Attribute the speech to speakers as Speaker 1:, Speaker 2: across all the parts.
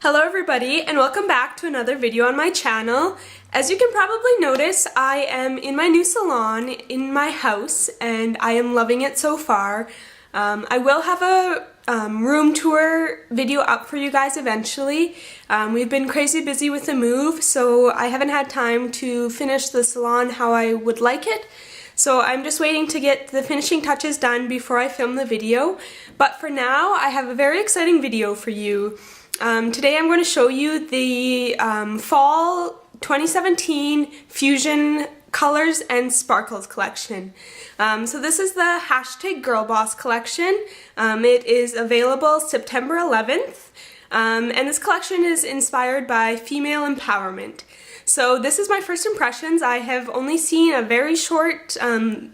Speaker 1: Hello everybody and welcome back to another video on my channel. As you can probably notice, I am in my new salon in my house and I am loving it so far. I will have a room tour video up for you guys eventually. We've been crazy busy with the move, so I haven't had time to finish the salon how I would like it. So I'm just waiting to get the finishing touches done before I film the video. But for now, I have a very exciting video for you. Today I'm going to show you the Fall 2017 Fuzion Colors and Sparkles collection. So this is the #GirlBoss collection. It is available September 11th, and this collection is inspired by female empowerment. So this is my first impressions. I have only seen a very short,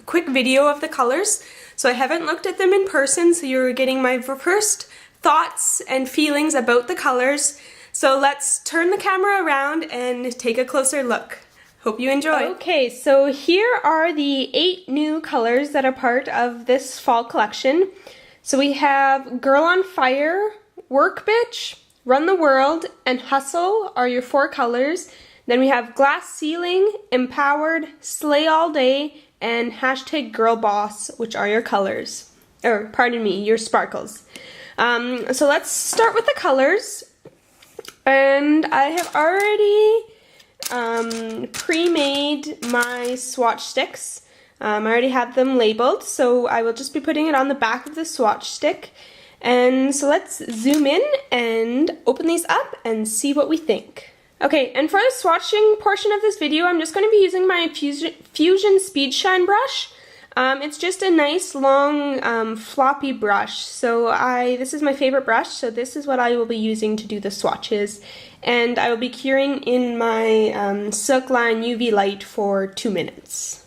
Speaker 1: quick video of the colors, so I haven't looked at them in person, so you're getting my first thoughts and feelings about the colors. So let's turn the camera around and take a closer look. Hope you enjoy. Okay, so here are the 8 new colors that are part of this fall collection. So we have Girl on Fire, Work Bitch, Run the World, and Hustle are your 4 colors. Then we have Glass Ceiling, Empowered, Slay All Day, and #GirlBoss, which are your colors. Or, pardon me, your sparkles. So let's start with the colors. And I have already pre-made my swatch sticks. I already have them labeled, so I will just be putting it on the back of the swatch stick. And so let's zoom in and open these up and see what we think. Okay, and for the swatching portion of this video, I'm just going to be using my Fuzion Speed Shine brush. It's just a nice long floppy brush, so this is my favorite brush, so this is what I will be using to do the swatches, and I will be curing in my Silk Line UV light for 2 minutes.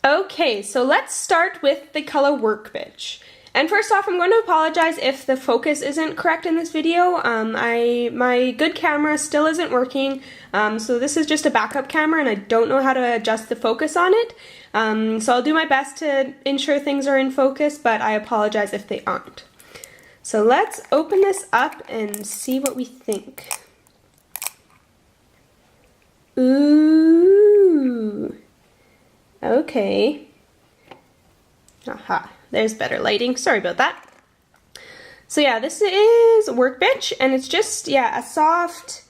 Speaker 1: Okay, so let's start with the color Work Bitch. And first off, I'm going to apologize if the focus isn't correct in this video. My good camera still isn't working, so this is just a backup camera and I don't know how to adjust the focus on it. So I'll do my best to ensure things are in focus, but I apologize if they aren't. So let's open this up and see what we think. Ooh. Okay. Aha. There's better lighting. Sorry about that. So yeah, this is Work Bitch, and it's just, yeah, a soft,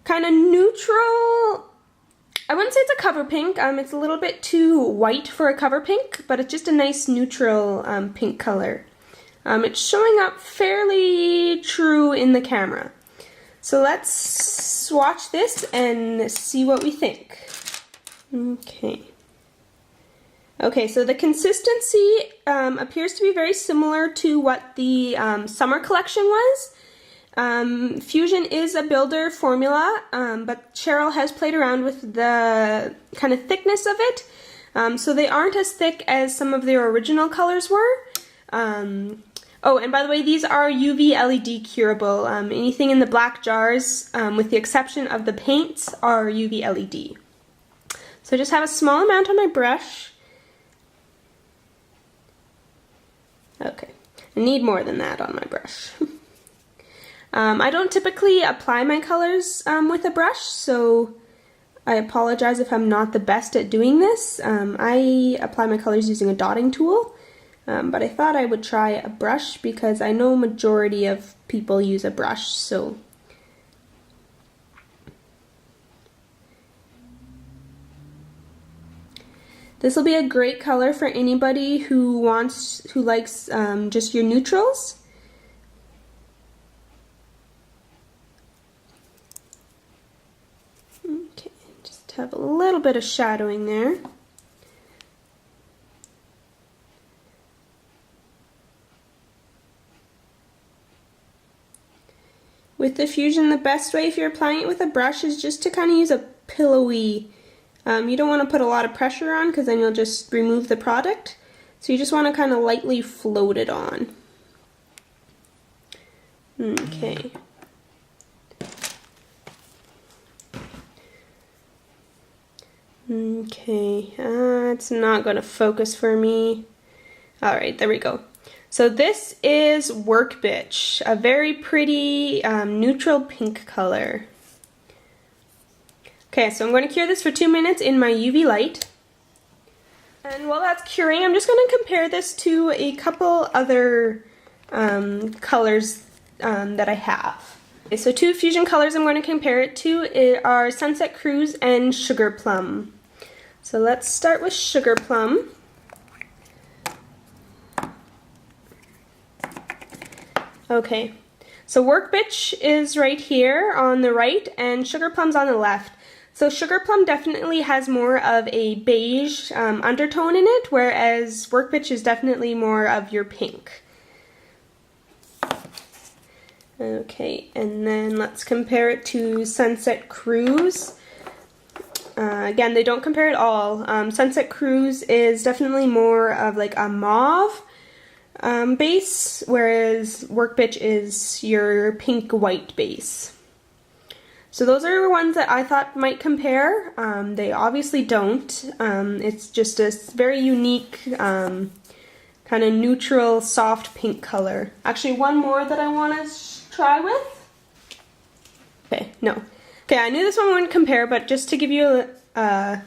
Speaker 1: kind of neutral, I wouldn't say it's a cover pink. It's a little bit too white for a cover pink, but it's just a nice neutral pink color. It's showing up fairly true in the camera. So let's swatch this and see what we think. Okay. Okay, so the consistency appears to be very similar to what the summer collection was. Fuzion is a builder formula, but Cheryl has played around with the kind of thickness of it. So they aren't as thick as some of their original colors were. Oh, and by the way, these are UV LED curable. Anything in the black jars, with the exception of the paints, are UV LED. So I just have a small amount on my brush. Okay, I need more than that on my brush. I don't typically apply my colors with a brush, so I apologize if I'm not the best at doing this. I apply my colors using a dotting tool, but I thought I would try a brush because I know majority of people use a brush, so. This will be a great color for anybody who likes just your neutrals. Okay, just have a little bit of shadowing there. With the Fuzion, the best way if you're applying it with a brush is just to kind of use a pillowy. You don't want to put a lot of pressure on because then you'll just remove the product. So you just want to kind of lightly float it on. Okay. Okay, it's not going to focus for me. Alright, there we go. So this is Work Bitch, a very pretty neutral pink color. Okay, so I'm going to cure this for 2 minutes in my UV light. And while that's curing, I'm just going to compare this to a couple other colors that I have. Okay, so 2 Fuzion colors I'm going to compare it to are Sunset Cruise and Sugar Plum. So let's start with Sugar Plum. Okay, so Work Bitch is right here on the right and Sugar Plum's on the left. So Sugar Plum definitely has more of a beige undertone in it, whereas Work Bitch is definitely more of your pink. Okay, and then let's compare it to Sunset Cruise. Again, they don't compare at all. Sunset Cruise is definitely more of like a mauve base, whereas Work Bitch is your pink-white base. So those are ones that I thought might compare. They obviously don't. It's just a very unique kind of neutral, soft pink color. Actually, one more that I want to try with. Okay, no. Okay, I knew this one wouldn't compare, but just to give you a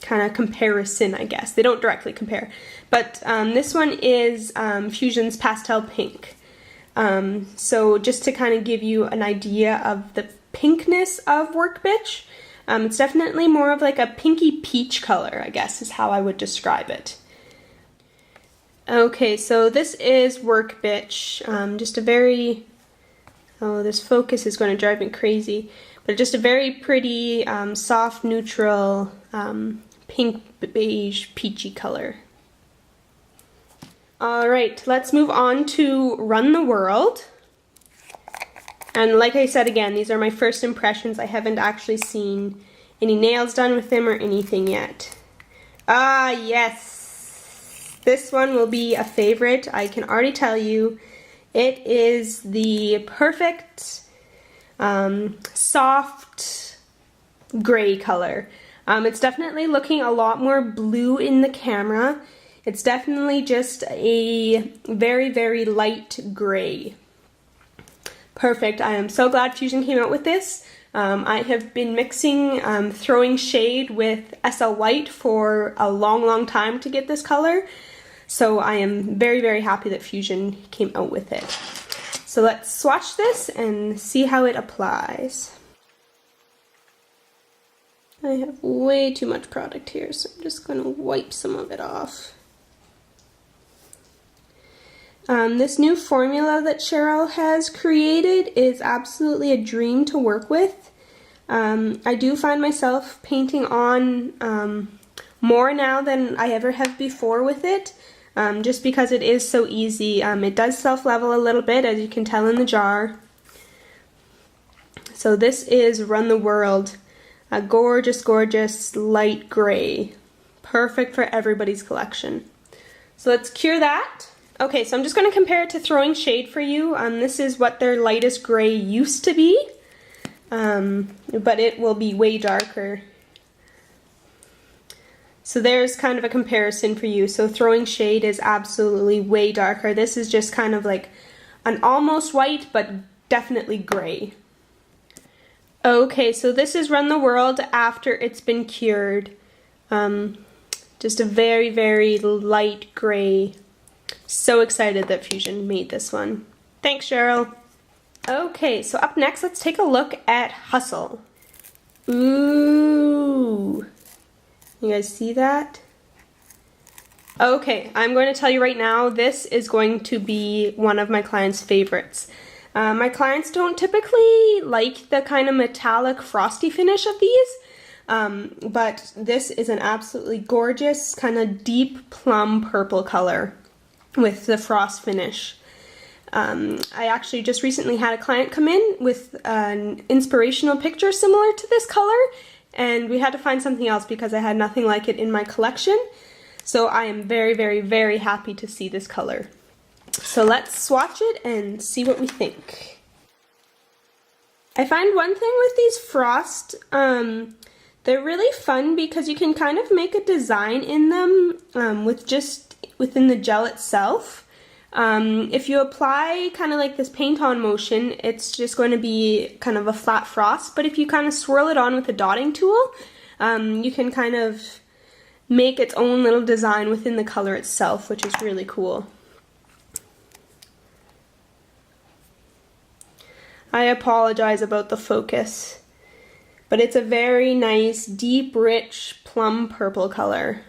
Speaker 1: kind of comparison, I guess. They don't directly compare. But this one is Fuzion's Pastel Pink. So just to kind of give you an idea of the pinkness of Work Bitch, it's definitely more of like a pinky peach color, I guess is how I would describe it. Okay, so this is Work Bitch. Just a very, oh, this focus is going to drive me crazy, but just a very pretty, soft, neutral, pink, beige, peachy color. Alright, let's move on to Run the World. And like I said again, these are my first impressions. I haven't actually seen any nails done with them or anything yet. Ah, yes! This one will be a favorite, I can already tell you. It is the perfect, soft gray color. It's definitely looking a lot more blue in the camera. It's definitely just a very, very light gray. Perfect. I am so glad Fuzion came out with this. I have been mixing Throwing Shade with SL White for a long, long time to get this color. So I am very, very happy that Fuzion came out with it. So let's swatch this and see how it applies. I have way too much product here, so I'm just going to wipe some of it off. This new formula that Cheryl has created is absolutely a dream to work with. I do find myself painting on more now than I ever have before with it, just because it is so easy. It does self-level a little bit, as you can tell in the jar. So this is Run the World, a gorgeous, gorgeous light gray. Perfect for everybody's collection. So let's cure that. Okay, so I'm just going to compare it to Throwing Shade for you. This is what their lightest gray used to be, but it will be way darker. So there's kind of a comparison for you. So Throwing Shade is absolutely way darker. This is just kind of like an almost white, but definitely gray. Okay, so this is Run the World after it's been cured. Just a very, very light gray. So excited that Fuzion made this one. Thanks, Cheryl. Okay, so up next, let's take a look at Hustle. Ooh. You guys see that? Okay, I'm going to tell you right now, this is going to be one of my clients' favorites. My clients don't typically like the kind of metallic frosty finish of these, but this is an absolutely gorgeous kind of deep plum purple color with the frost finish. I actually just recently had a client come in with an inspirational picture similar to this color, and we had to find something else because I had nothing like it in my collection. So I am very, very, very happy to see this color. So let's swatch it and see what we think. I find one thing with these frost, they're really fun because you can kind of make a design in them with just within the gel itself. If you apply kind of like this paint on motion, it's just going to be kind of a flat frost, but if you kind of swirl it on with a dotting tool, you can kind of make its own little design within the color itself, which is really cool. I apologize about the focus, but it's a very nice, deep, rich, plum purple color.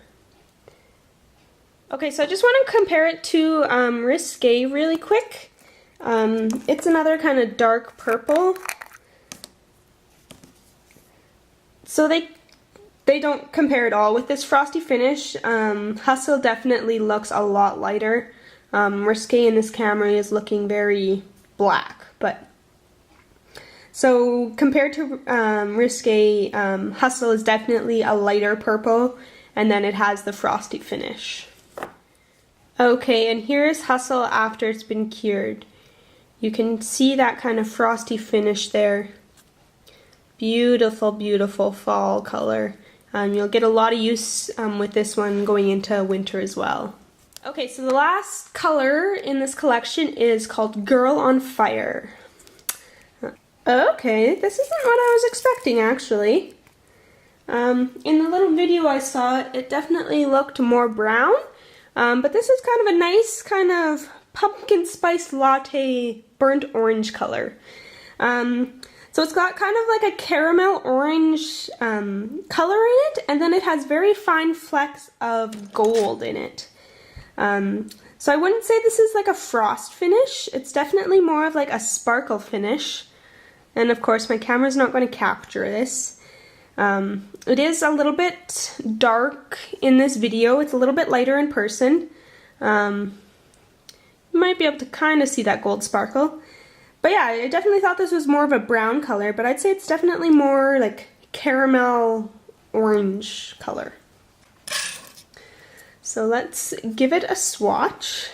Speaker 1: Okay, so I just want to compare it to Risque really quick. It's another kind of dark purple. So they don't compare at all with this frosty finish. Hustle definitely looks a lot lighter. Risque in this camera is looking very black, but so compared to Risque, Hustle is definitely a lighter purple, and then it has the frosty finish. Okay, and here's Hustle after it's been cured. You can see that kind of frosty finish there. Beautiful, beautiful fall color. You'll get a lot of use with this one going into winter as well. Okay, so the last color in this collection is called Girl on Fire. Okay, this isn't what I was expecting actually. In the little video I saw, it definitely looked more brown. But this is kind of a nice kind of pumpkin spice latte burnt orange color. So it's got kind of like a caramel orange color in it, and then it has very fine flecks of gold in it. So I wouldn't say this is like a frost finish. It's definitely more of like a sparkle finish. And of course my camera's not going to capture this. It is a little bit dark in this video. It's a little bit lighter in person. You might be able to kind of see that gold sparkle. But yeah, I definitely thought this was more of a brown color, but I'd say it's definitely more like caramel orange color. So let's give it a swatch.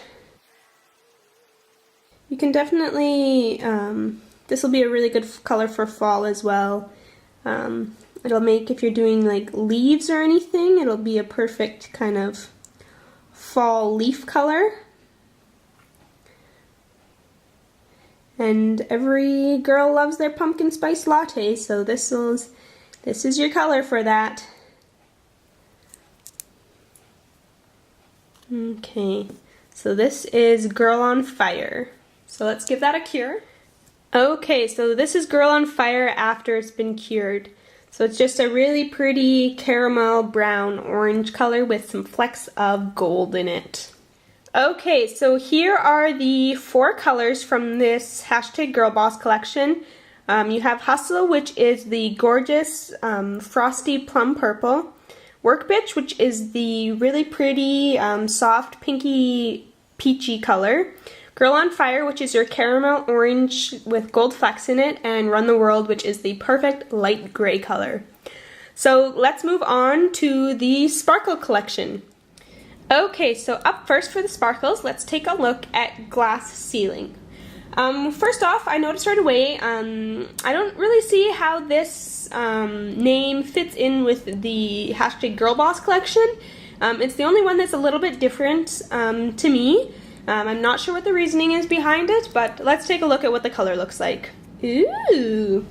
Speaker 1: You can definitely, this will be a really good color for fall as well. It'll make, if you're doing like leaves or anything, it'll be a perfect kind of fall leaf color. And every girl loves their pumpkin spice latte, so this is your color for that. Okay, so this is Girl on Fire. So let's give that a cure. Okay, so this is Girl on Fire after it's been cured. So it's just a really pretty caramel brown orange color with some flecks of gold in it. Okay, so here are the 4 colors from this #GirlBoss collection. You have Hustle, which is the gorgeous frosty plum purple. Work Bitch, which is the really pretty soft pinky peachy color. Girl on Fire, which is your caramel orange with gold flecks in it. And Run the World, which is the perfect light gray color. So let's move on to the Sparkle collection. Okay, so up first for the sparkles, let's take a look at Glass Ceiling. First off, I noticed right away, I don't really see how this name fits in with the #GirlBoss collection. It's the only one that's a little bit different to me. I'm not sure what the reasoning is behind it, but let's take a look at what the color looks like. Ooh,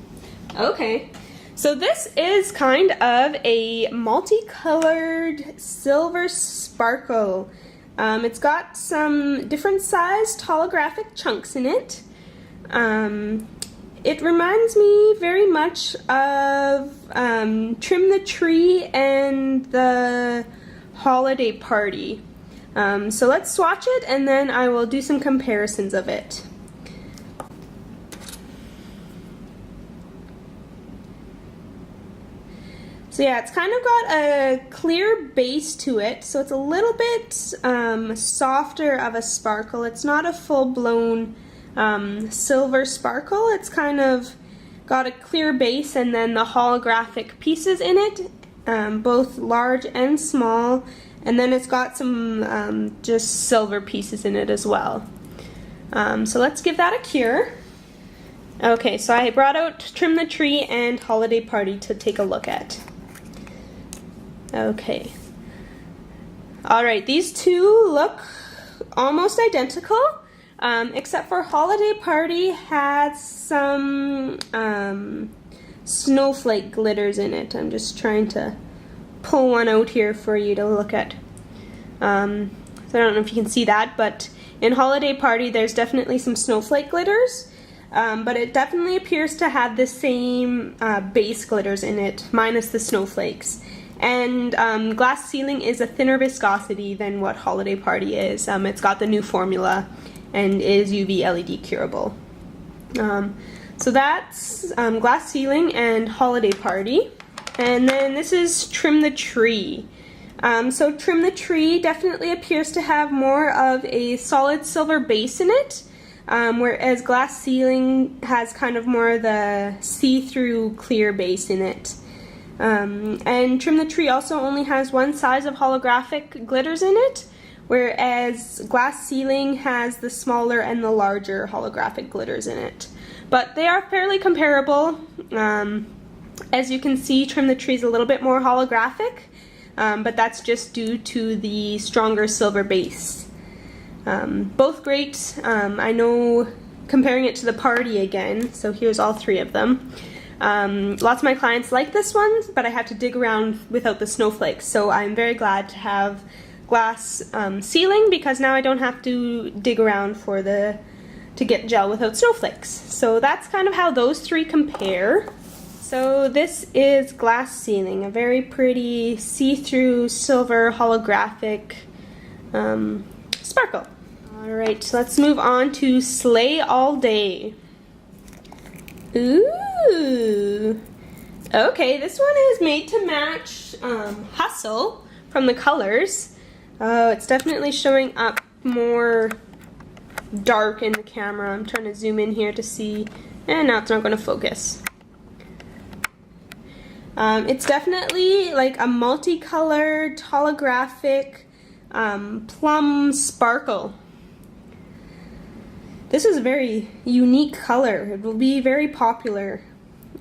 Speaker 1: okay. So this is kind of a multicolored silver sparkle. It's got some different sized holographic chunks in it. It reminds me very much of Trim the Tree and the Holiday Party. So let's swatch it and then I will do some comparisons of it. So yeah, it's kind of got a clear base to it, so it's a little bit softer of a sparkle. It's not a full-blown silver sparkle. It's kind of got a clear base and then the holographic pieces in it, both large and small, and then it's got some just silver pieces in it as well. So let's give that a cure. Okay, so I brought out Trim the Tree and Holiday Party to take a look at. Okay. Alright, these two look almost identical, except for Holiday Party has some snowflake glitters in it. I'm just trying to pull one out here for you to look at. So I don't know if you can see that, but in Holiday Party there's definitely some snowflake glitters, but it definitely appears to have the same base glitters in it, minus the snowflakes. And Glass Ceiling is a thinner viscosity than what Holiday Party is. It's got the new formula and is UV LED curable. So that's Glass Ceiling and Holiday Party. And then this is Trim the Tree. So Trim the Tree definitely appears to have more of a solid silver base in it, whereas Glass Ceiling has kind of more of the see-through clear base in it. And Trim the Tree also only has one size of holographic glitters in it, whereas Glass Ceiling has the smaller and the larger holographic glitters in it. But they are fairly comparable. As you can see, Trim the Tree is a little bit more holographic, but that's just due to the stronger silver base. Both great. I know, comparing it to the Party again, so here's all three of them. Lots of my clients like this one, but I have to dig around without the snowflakes, so I'm very glad to have Glass Ceiling, because now I don't have to dig around to get gel without snowflakes. So that's kind of how those three compare. So this is Glass Ceiling, a very pretty see-through silver holographic sparkle. Alright, so let's move on to Slay All Day. Ooh! Okay, this one is made to match Hustle from the colors. Oh, it's definitely showing up more dark in the camera. I'm trying to zoom in here to see, and now it's not going to focus. It's definitely like a multicolored holographic plum sparkle. This is a very unique color. It will be very popular.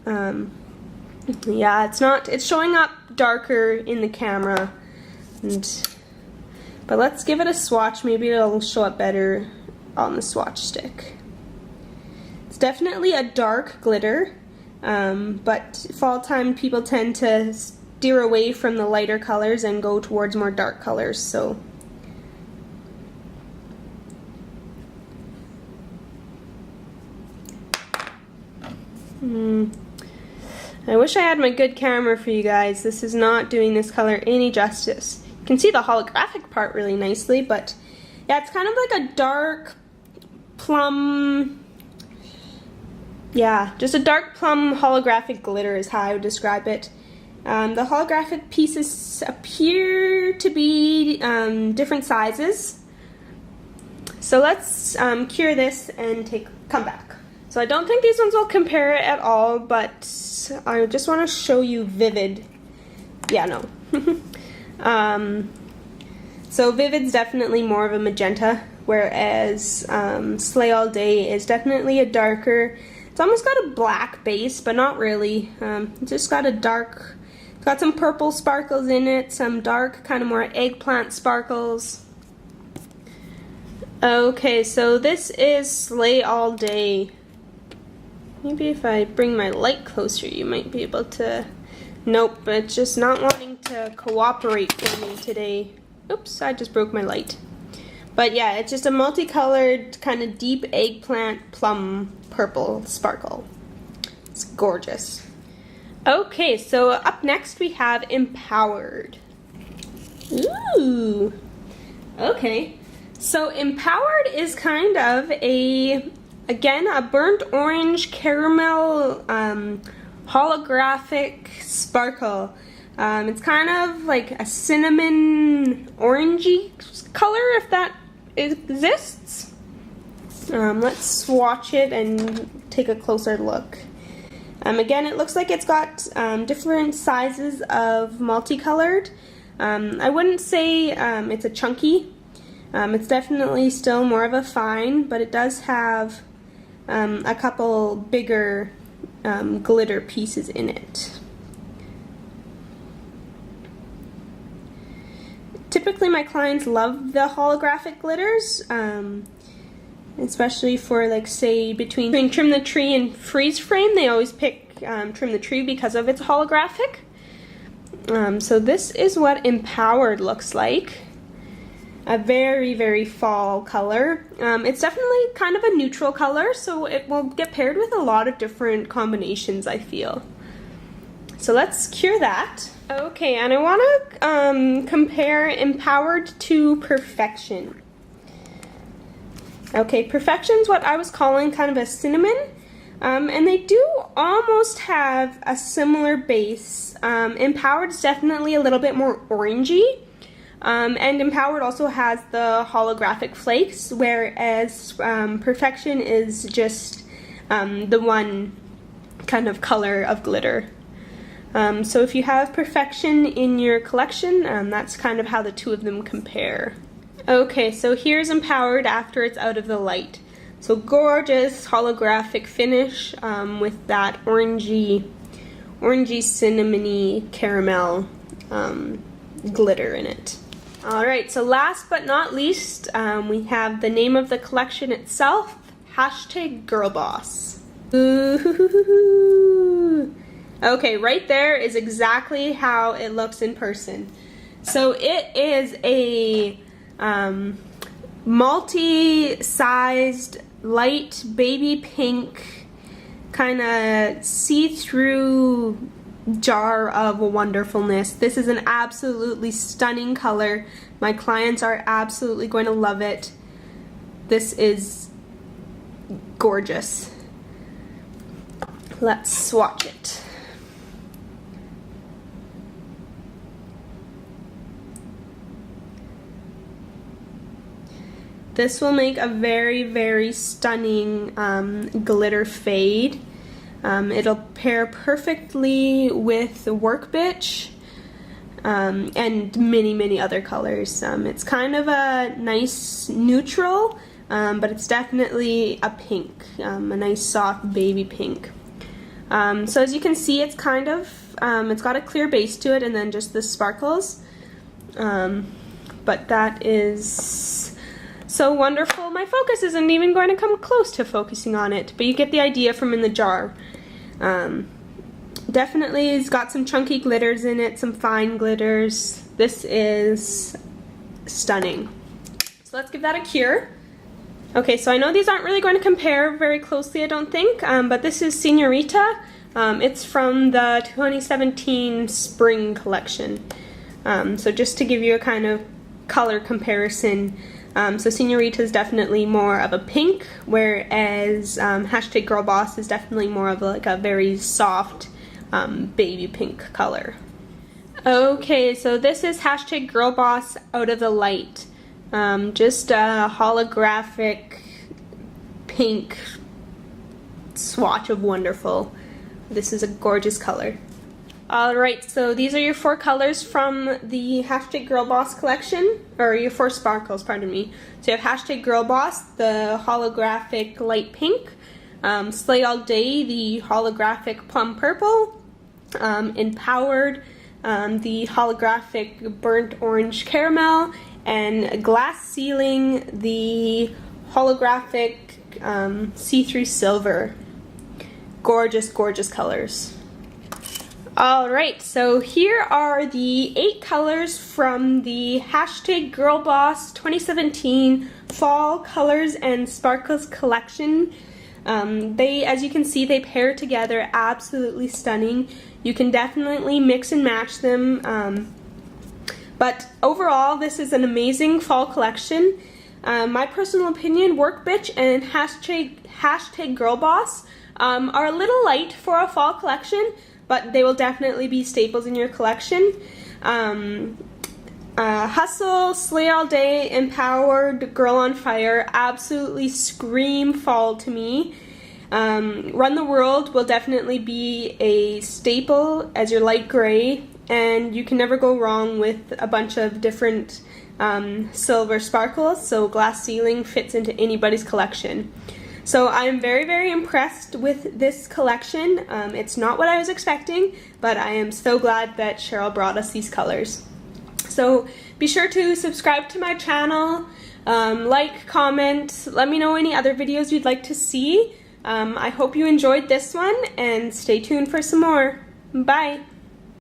Speaker 1: Yeah, it's showing up darker in the camera. But let's give it a swatch. Maybe it'll show up better on the swatch stick. It's definitely a dark glitter, but fall time people tend to steer away from the lighter colors and go towards more dark colors. So I wish I had my good camera for you guys. This is not doing this color any justice. You can see the holographic part really nicely, but yeah, it's kind of like a dark plum, yeah, just a dark plum holographic glitter is how I would describe it. The holographic pieces appear to be different sizes. So let's cure this and come back. So I don't think these ones will compare at all, but I just want to show you Vivid. Yeah, no. So Vivid's definitely more of a magenta, whereas Slay All Day is definitely a darker, it's almost got a black base, but not really. It's just got a dark, it's got some purple sparkles in it, some dark, kind of more eggplant sparkles. Okay, so this is Slay All Day. Maybe if I bring my light closer, you might be able to... Nope, it's just not wanting to cooperate for me today. Oops, I just broke my light. But yeah, it's just a multicolored, kind of deep eggplant plum purple sparkle. It's gorgeous. Okay, so up next we have Empowered. Ooh! Okay, so Empowered is kind of again, a burnt orange caramel holographic sparkle. It's kind of like a cinnamon orangey color, if that exists. Let's swatch it and take a closer look. Again, it looks like it's got different sizes of multicolored. I wouldn't say it's a chunky. It's definitely still more of a fine, but it does have a couple bigger glitter pieces in it. Typically typically my clients love the holographic glitters, especially for, like, say between Trim the Tree and Freeze Frame. They always pick Trim the Tree because of its holographic. So this is what Empowered looks like. A very, very fall color. It's definitely kind of a neutral color, so it will get paired with a lot of different combinations, I feel. So let's cure that. Okay, and I want to compare Empowered to Perfection. Okay, Perfection's what I was calling kind of a cinnamon, and they do almost have a similar base. Empowered's definitely a little bit more orangey. And Empowered also has the holographic flakes, whereas Perfection is just the one kind of color of glitter. So if you have Perfection in your collection, that's kind of how the two of them compare. Okay, so here's Empowered after it's out of the light. So gorgeous holographic finish with that orangey cinnamony caramel glitter in it. Alright, so last but not least, we have the name of the collection itself, #GirlBoss. Ooh. Okay, right there is exactly how it looks in person. So it is a multi-sized, light baby pink, kind of see-through jar of wonderfulness. This is an absolutely stunning color. My clients are absolutely going to love it. This is gorgeous. Let's swatch it. This will make a very, very stunning glitter fade. It'll pair perfectly with the Work Bitch and many, many other colors. It's kind of a nice neutral, but it's definitely a pink, a nice soft baby pink. So as you can see, it's kind of, it's got a clear base to it and then just the sparkles. But that is so wonderful. My focus isn't even going to come close to focusing on it, but you get the idea from in the jar. Definitely it's got some chunky glitters in it, some fine glitters. This is stunning. So let's give that a cure. Okay, so I know these aren't really going to compare very closely, I don't think, but this is Senorita. It's from the 2017 spring collection. So just to give you a kind of color comparison, so Senorita is definitely more of a pink, whereas #GirlBoss is definitely more of like a very soft baby pink color. Okay, so this is #GirlBoss out of the light. Just a holographic pink swatch of wonderful. This is a gorgeous color. Alright, so these are your 4 colors from the #GirlBoss collection, or your 4 sparkles, pardon me. So you have #GirlBoss, the holographic light pink, Slay All Day, the holographic plum purple, Empowered, the holographic burnt orange caramel, and Glass Ceiling, the holographic see-through silver. Gorgeous, gorgeous colors. Alright, so here are the 8 colors from the #GirlBoss 2017 Fall Colors and Sparkles collection. They, as you can see, they pair together absolutely stunning. You can definitely mix and match them, but overall this is an amazing fall collection. My personal opinion, Work Bitch and #GirlBoss are a little light for a fall collection, but they will definitely be staples in your collection. Hustle, Slay All Day, Empowered, Girl on Fire absolutely scream fall to me. Run the World will definitely be a staple as your light gray, and you can never go wrong with a bunch of different silver sparkles, so Glass Ceiling fits into anybody's collection. So I'm very, very impressed with this collection. It's not what I was expecting, but I am so glad that Cheryl brought us these colors. So Be sure to subscribe to my channel, like, comment, let me know any other videos you'd like to see. I hope you enjoyed this one, and stay tuned for some more. Bye!